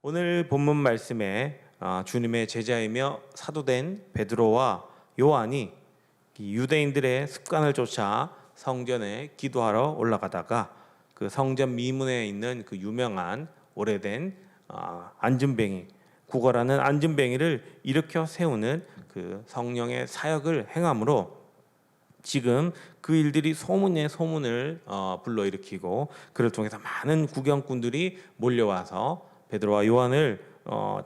오늘 본문 말씀에 주님의 제자이며 사도된 베드로와 요한이 유대인들의 습관을 쫓아 성전에 기도하러 올라가다가 그 성전 미문에 있는 그 유명한 오래된 앉은뱅이, 구걸하는 앉은뱅이를 일으켜 세우는 그 성령의 사역을 행함으로 지금 그 일들이 소문에 소문을 불러일으키고 그를 통해서 많은 구경꾼들이 몰려와서 베드로와 요한을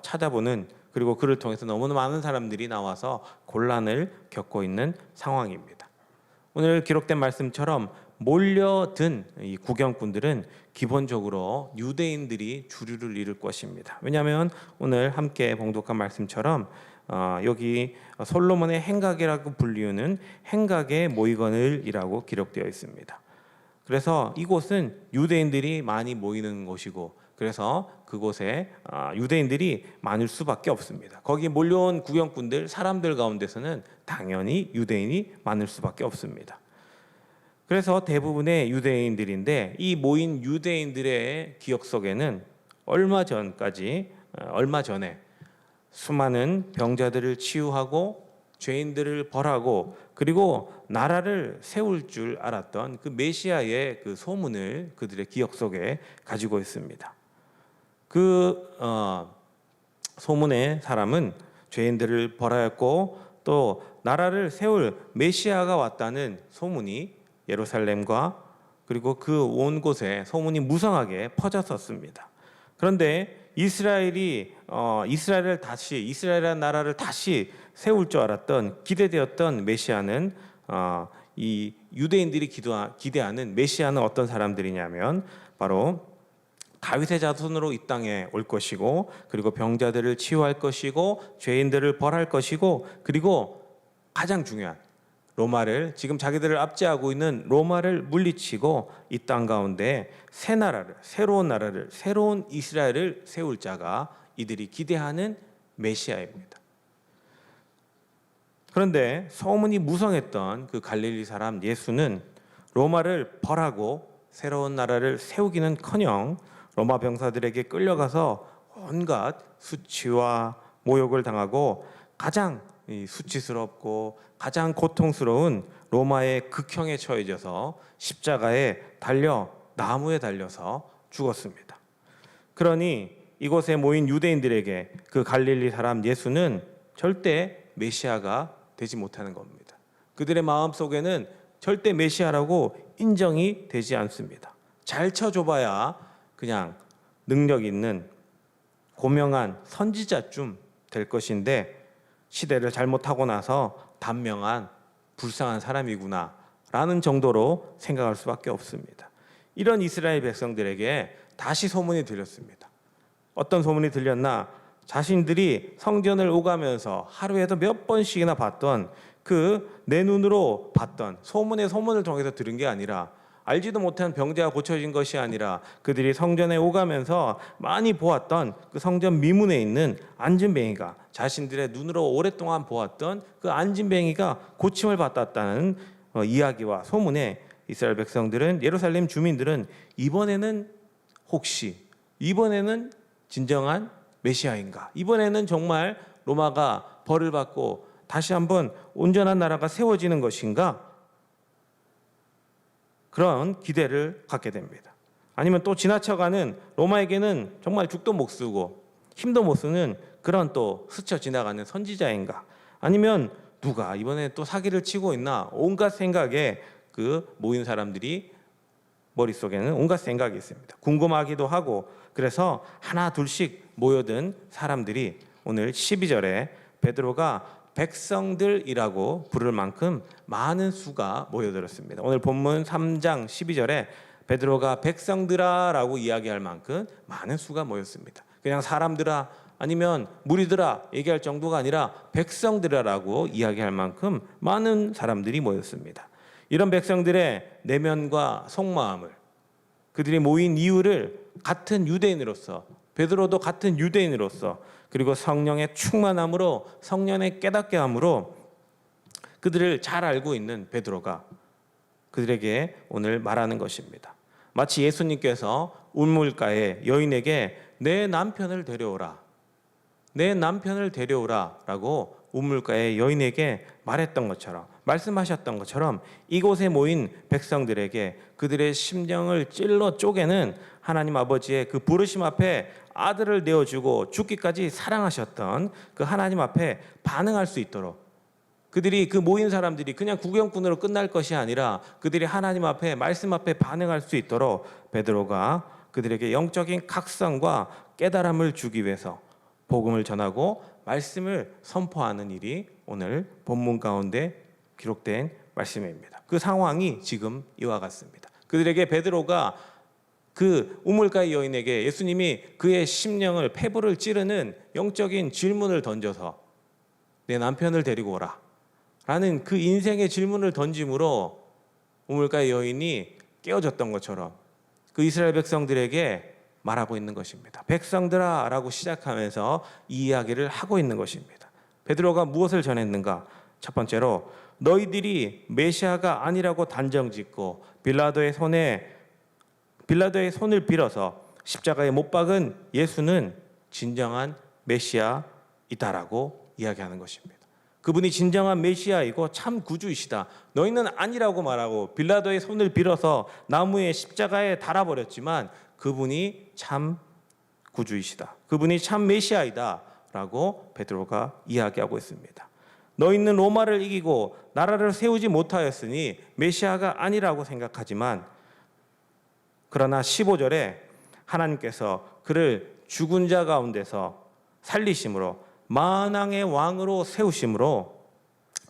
찾아보는, 그리고 그를 통해서 너무나 많은 사람들이 나와서 곤란을 겪고 있는 상황입니다. 오늘 기록된 말씀처럼 몰려든 이 구경꾼들은 기본적으로 유대인들이 주류를 이룰 것입니다. 왜냐하면 오늘 함께 봉독한 말씀처럼 여기 솔로몬의 행각이라고 불리우는 행각의 모이건을이라고 기록되어 있습니다. 그래서 이곳은 유대인들이 많이 모이는 곳이고, 그래서 그곳에 유대인들이 많을 수밖에 없습니다. 거기 몰려온 구경꾼들, 사람들 가운데서는 당연히 유대인이 많을 수밖에 없습니다. 그래서 대부분의 유대인들인데, 이 모인 유대인들의 기억 속에는 얼마 전에 수많은 병자들을 치유하고 죄인들을 벌하고 그리고 나라를 세울 줄 알았던 그 메시아의 그 소문을 그들의 기억 속에 가지고 있습니다. 그 소문의 사람은 죄인들을 벌하였고 또 나라를 세울 메시아가 왔다는 소문이 예루살렘과 그리고 그 온 곳에 소문이 무성하게 퍼졌었습니다. 그런데 이스라엘이라는 나라를 다시 세울 줄 알았던, 기대되었던 메시아는 이 유대인들이 기대하는 메시아는 어떤 사람들이냐면 바로 다윗의 자손으로 이 땅에 올 것이고, 그리고 병자들을 치유할 것이고, 죄인들을 벌할 것이고, 그리고 가장 중요한 로마를, 지금 자기들을 압제하고 있는 로마를 물리치고 이 땅 가운데 새 나라를, 새로운 나라를, 새로운 이스라엘을 세울 자가 이들이 기대하는 메시아입니다. 그런데 소문이 무성했던 그 갈릴리 사람 예수는 로마를 벌하고 새로운 나라를 세우기는커녕 로마 병사들에게 끌려가서 온갖 수치와 모욕을 당하고 가장 수치스럽고 가장 고통스러운 로마의 극형에 처해져서 십자가에 나무에 달려서 죽었습니다. 그러니 이곳에 모인 유대인들에게 그 갈릴리 사람 예수는 절대 메시아가 되지 못하는 겁니다. 그들의 마음속에는 절대 메시아라고 인정이 되지 않습니다. 잘 쳐줘봐야 그냥 능력 있는 고명한 선지자쯤 될 것인데, 시대를 잘못하고 나서 단명한 불쌍한 사람이구나 라는 정도로 생각할 수밖에 없습니다. 이런 이스라엘 백성들에게 다시 소문이 들렸습니다. 어떤 소문이 들렸나? 자신들이 성전을 오가면서 하루에도 몇 번씩이나 봤던 그 내 눈으로 봤던 소문의 소문을 통해서 들은 게 아니라, 알지도 못한 병자가 고쳐진 것이 아니라 그들이 성전에 오가면서 많이 보았던 그 성전 미문에 있는 앉은뱅이가, 자신들의 눈으로 오랫동안 보았던 그 앉은뱅이가 고침을 받았다는 이야기와 소문에 이스라엘 백성들은, 예루살렘 주민들은 이번에는 진정한 메시아인가? 이번에는 정말 로마가 벌을 받고 다시 한번 온전한 나라가 세워지는 것인가? 그런 기대를 갖게 됩니다. 아니면 또 지나쳐가는, 로마에게는 정말 죽도 못 쓰고 힘도 못 쓰는 그런 또 스쳐 지나가는 선지자인가? 아니면 누가 이번에 또 사기를 치고 있나? 온갖 생각에 그 모인 사람들이 머릿속에는 온갖 생각이 있습니다. 궁금하기도 하고, 그래서 하나 둘씩 모여든 사람들이 오늘 12절에 베드로가 백성들이라고 부를 만큼 많은 수가 모여들었습니다. 오늘 본문 3장 12절에 베드로가 백성들아라고 이야기할 만큼 많은 수가 모였습니다. 그냥 사람들아 아니면 무리들아 얘기할 정도가 아니라 백성들아라고 이야기할 만큼 많은 사람들이 모였습니다. 이런 백성들의 내면과 속마음을, 그들이 모인 이유를 같은 유대인으로서, 베드로도 같은 유대인으로서, 그리고 성령의 충만함으로, 성령의 깨닫게 함으로 그들을 잘 알고 있는 베드로가 그들에게 오늘 말하는 것입니다. 마치 예수님께서 우물가에 여인에게 내 남편을 데려오라. 내 남편을 데려오라 라고 우물가의 여인에게 말했던 것처럼, 말씀하셨던 것처럼 이곳에 모인 백성들에게 그들의 심령을 찔러 쪼개는 하나님 아버지의 그 부르심 앞에 아들을 내어주고 죽기까지 사랑하셨던 그 하나님 앞에 반응할 수 있도록, 그들이, 그 모인 사람들이 그냥 구경꾼으로 끝날 것이 아니라 그들이 하나님 앞에, 말씀 앞에 반응할 수 있도록 베드로가 그들에게 영적인 각성과 깨달음을 주기 위해서 복음을 전하고 말씀을 선포하는 일이 오늘 본문 가운데 기록된 말씀입니다. 그 상황이 지금 이와 같습니다. 그들에게 베드로가 그 우물가의 여인에게 예수님이 그의 심령을, 폐부를 찌르는 영적인 질문을 던져서 내 남편을 데리고 오라 라는 그 인생의 질문을 던짐으로 우물가의 여인이 깨어졌던 것처럼 그 이스라엘 백성들에게 말하고 있는 것입니다. 백성들아 라고 시작하면서 이 이야기를 하고 있는 것입니다. 베드로가 무엇을 전했는가? 첫 번째로 너희들이 메시아가 아니라고 단정짓고 빌라도의 손을 빌어서 십자가에 못 박은 예수는 진정한 메시아이다라고 이야기하는 것입니다. 그분이 진정한 메시아이고 참 구주이시다. 너희는 아니라고 말하고 빌라도의 손을 빌어서 나무의 십자가에 달아버렸지만 그분이 참 구주이시다. 그분이 참 메시아이다 라고 베드로가 이야기하고 있습니다. 너희는 로마를 이기고 나라를 세우지 못하였으니 메시아가 아니라고 생각하지만, 그러나 15절에 하나님께서 그를 죽은 자 가운데서 살리심으로 만왕의 왕으로 세우심으로,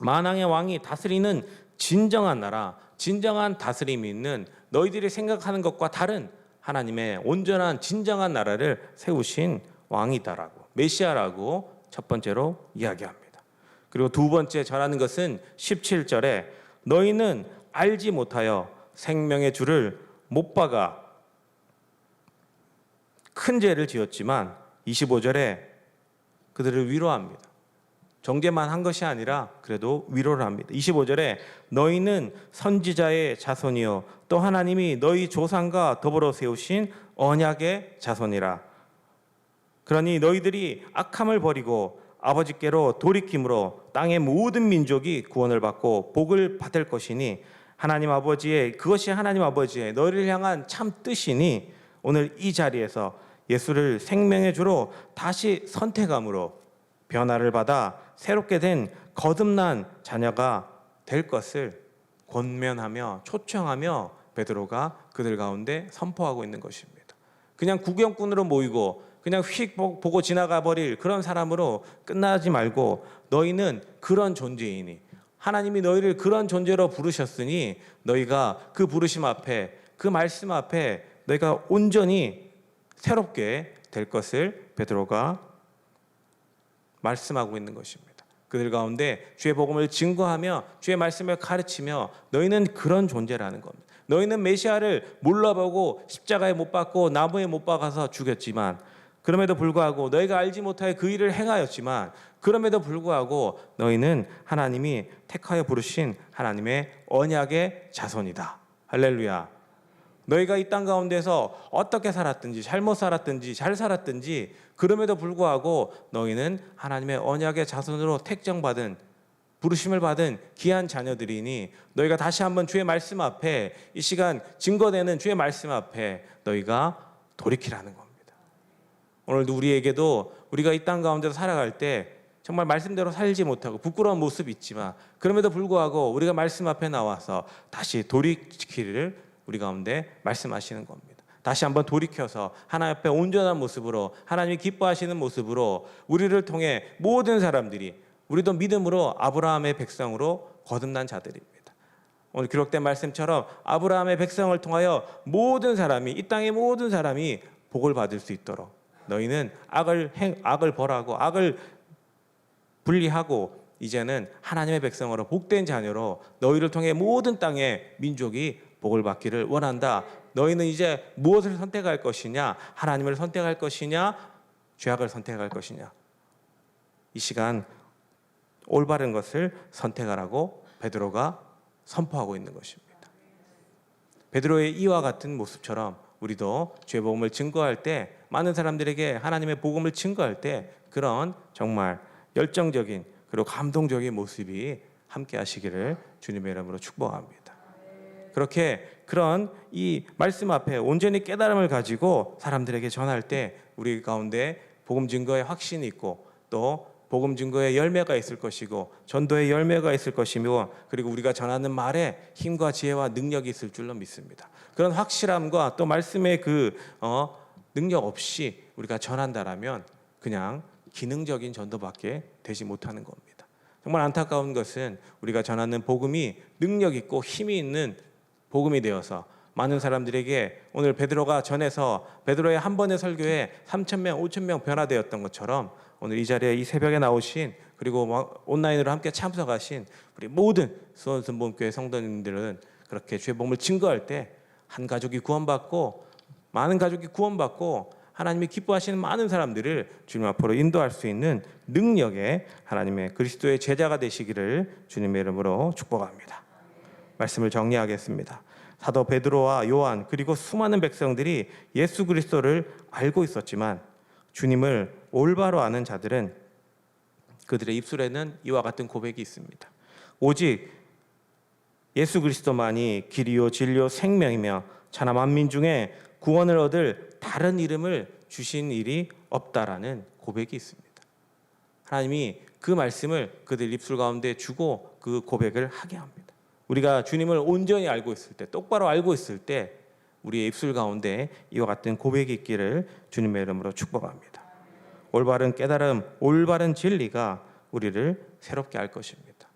만왕의 왕이 다스리는 진정한 나라, 진정한 다스림이 있는 너희들이 생각하는 것과 다른 하나님의 온전한 진정한 나라를 세우신 왕이다라고, 메시아라고 첫 번째로 이야기합니다. 그리고 두 번째 전하는 것은 17절에 너희는 알지 못하여 생명의 주를 못 박아 큰 죄를 지었지만 25절에 그들을 위로합니다. 정죄만 한 것이 아니라 그래도 위로를 합니다. 25절에 너희는 선지자의 자손이요 또 하나님이 너희 조상과 더불어 세우신 언약의 자손이라. 그러니 너희들이 악함을 버리고 아버지께로 돌이킴으로 땅의 모든 민족이 구원을 받고 복을 받을 것이니 하나님 아버지의, 그것이 하나님 아버지의 너희를 향한 참 뜻이니 오늘 이 자리에서 예수를 생명의 주로 다시 선택함으로 변화를 받아 새롭게 된 거듭난 자녀가 될 것을 권면하며 초청하며 베드로가 그들 가운데 선포하고 있는 것입니다. 그냥 구경꾼으로 모이고 그냥 휙 보고 지나가 버릴 그런 사람으로 끝나지 말고 너희는 그런 존재이니, 하나님이 너희를 그런 존재로 부르셨으니 너희가 그 부르심 앞에, 그 말씀 앞에 너희가 온전히 새롭게 될 것을 베드로가 말씀하고 있는 것입니다. 그들 가운데 주의 복음을 증거하며 주의 말씀을 가르치며 너희는 그런 존재라는 겁니다. 너희는 메시아를 몰라보고 십자가에 못 박고 나무에 못 박아서 죽였지만, 그럼에도 불구하고 너희가 알지 못하여 그 일을 행하였지만, 그럼에도 불구하고 너희는 하나님이 택하여 부르신 하나님의 언약의 자손이다. 할렐루야. 너희가 이 땅 가운데서 어떻게 살았든지, 잘못 살았든지, 잘 살았든지, 그럼에도 불구하고 너희는 하나님의 언약의 자손으로 택정받은, 부르심을 받은 귀한 자녀들이니 너희가 다시 한번 주의 말씀 앞에, 이 시간 증거되는 주의 말씀 앞에 너희가 돌이키라는 겁니다. 오늘도 우리에게도 우리가 이 땅 가운데서 살아갈 때 정말 말씀대로 살지 못하고 부끄러운 모습이 있지만, 그럼에도 불구하고 우리가 말씀 앞에 나와서 다시 돌이키기를 우리 가운데 말씀하시는 겁니다. 다시 한번 돌이켜서 하나님 앞에 온전한 모습으로, 하나님이 기뻐하시는 모습으로 우리를 통해 모든 사람들이, 우리도 믿음으로 아브라함의 백성으로 거듭난 자들입니다. 오늘 기록된 말씀처럼 아브라함의 백성을 통하여 모든 사람이, 이 땅의 모든 사람이 복을 받을 수 있도록 너희는 악을 벌하고 악을 분리하고 이제는 하나님의 백성으로 복된 자녀로 너희를 통해 모든 땅의 민족이 복을 받기를 원한다. 너희는 이제 무엇을 선택할 것이냐? 하나님을 선택할 것이냐? 죄악을 선택할 것이냐? 이 시간 올바른 것을 선택하라고 베드로가 선포하고 있는 것입니다. 베드로의 이와 같은 모습처럼 우리도 죄 복음을 증거할 때, 많은 사람들에게 하나님의 복음을 증거할 때 그런 정말 열정적인 그리고 감동적인 모습이 함께 하시기를 주님의 이름으로 축복합니다. 그렇게 그런 이 말씀 앞에 온전히 깨달음을 가지고 사람들에게 전할 때 우리 가운데 복음 증거의 확신이 있고, 또 복음 증거의 열매가 있을 것이고, 전도의 열매가 있을 것이며, 그리고 우리가 전하는 말에 힘과 지혜와 능력이 있을 줄로 믿습니다. 그런 확실함과 또 말씀의 그 능력 없이 우리가 전한다라면 그냥 기능적인 전도밖에 되지 못하는 겁니다. 정말 안타까운 것은 우리가 전하는 복음이 능력 있고 힘이 있는 복음이 되어서 많은 사람들에게, 오늘 베드로가 전해서 베드로의 한 번의 설교에 3,000명, 5,000명 변화되었던 것처럼, 오늘 이 자리에 이 새벽에 나오신, 그리고 온라인으로 함께 참석하신 우리 모든 수원순복음교회 성도님들은 그렇게 주의 복음을 증거할 때 한 가족이 구원받고, 많은 가족이 구원받고, 하나님이 기뻐하시는 많은 사람들을 주님 앞으로 인도할 수 있는 능력의 하나님의 그리스도의 제자가 되시기를 주님의 이름으로 축복합니다. 말씀을 정리하겠습니다. 사도 베드로와 요한 그리고 수많은 백성들이 예수 그리스도를 알고 있었지만, 주님을 올바로 아는 자들은 그들의 입술에는 이와 같은 고백이 있습니다. 오직 예수 그리스도만이 길이요 진리요 생명이며 천하 만민 중에 구원을 얻을 다른 이름을 주신 일이 없다라는 고백이 있습니다. 하나님이 그 말씀을 그들 입술 가운데 주고 그 고백을 하게 합니다. 우리가 주님을 온전히 알고 있을 때, 똑바로 알고 있을 때 우리의 입술 가운데 이와 같은 고백이 있기를 주님의 이름으로 축복합니다. 올바른 깨달음, 올바른 진리가 우리를 새롭게 할 것입니다.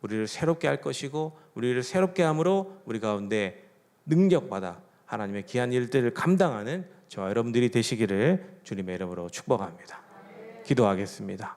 우리를 새롭게 할 것이고, 우리를 새롭게 함으로 우리 가운데 능력받아 하나님의 귀한 일들을 감당하는 저와 여러분들이 되시기를 주님의 이름으로 축복합니다. 기도하겠습니다.